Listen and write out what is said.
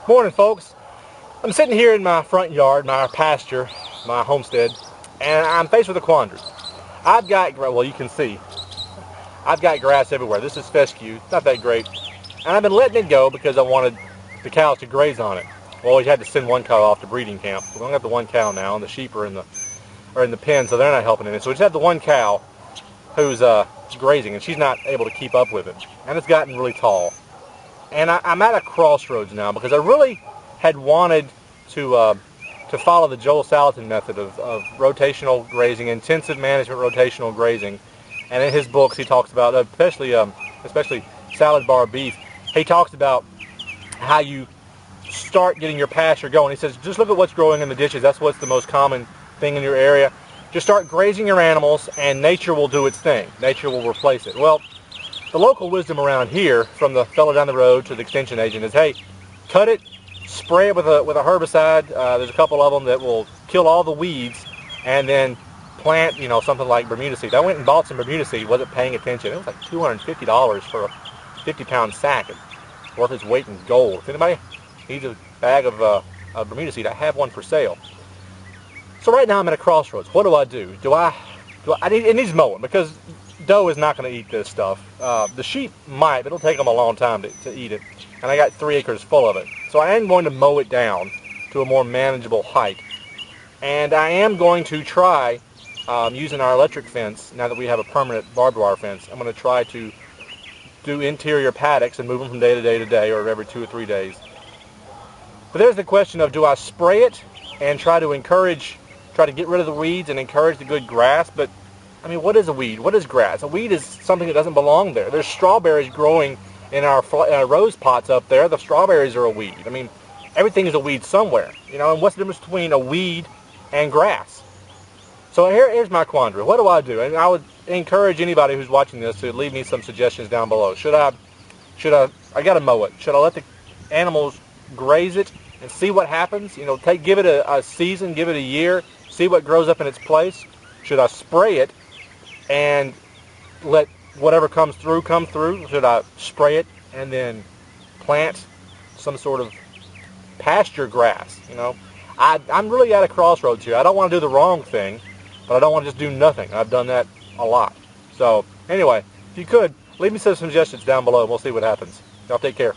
Morning, folks. I'm sitting here in my front yard, my pasture, my homestead, and I'm faced with a quandary. I've got, well, you can see, I've got grass everywhere. This is fescue, not that great. And I've been letting it go because I wanted the cows to graze on it. Well, we had to send one cow off to breeding camp. We only got the one cow now, and the sheep are in the pen, so they're not helping it. So we just have the one cow who's grazing, and she's not able to keep up with it. And it's gotten really tall. And I'm at a crossroads now because I really had wanted to follow the Joel Salatin method of rotational grazing, intensive management rotational grazing. And in his books he talks about, especially salad bar beef, he talks about how you start getting your pasture going. He says, just look at what's growing in the ditches. That's what's the most common thing in your area. Just start grazing your animals and nature will do its thing. Nature will replace it. Well, the local wisdom around here, from the fellow down the road to the extension agent, is, hey, cut it, spray it with a herbicide. There's a couple of them that will kill all the weeds, and then plant, something like Bermuda seed. I went and bought some Bermuda seed, wasn't paying attention. It was like $250 for a 50-pound sack. It's worth its weight in gold. If anybody needs a bag of Bermuda seed, I have one for sale. So right now I'm at a crossroads. What do? It needs mowing because doe is not going to eat this stuff. The sheep might, but it'll take them a long time to eat it. And I got 3 acres full of it. So I am going to mow it down to a more manageable height. And I am going to try using our electric fence, now that we have a permanent barbed wire fence. I'm going to try to do interior paddocks and move them from day to day to day, or every 2 or 3 days. But there's the question of, do I spray it and try to get rid of the weeds and encourage the good grass? But I mean, what is a weed? What is grass? A weed is something that doesn't belong there. There's strawberries growing in our rose pots up there. The strawberries are a weed. I mean, everything is a weed somewhere. And what's the difference between a weed and grass? So here's my quandary. What do? And I would encourage anybody who's watching this to leave me some suggestions down below. I got to mow it. Should I let the animals graze it and see what happens? Give it a season, give it a year, see what grows up in its place. Should I spray it and let whatever comes through come through? Should I spray it and then plant some sort of pasture grass? I'm really at a crossroads here. I don't want to do the wrong thing, but I don't want to just do nothing. I've done that a lot. So anyway, if you could, leave me some suggestions down below and we'll see what happens. Y'all take care.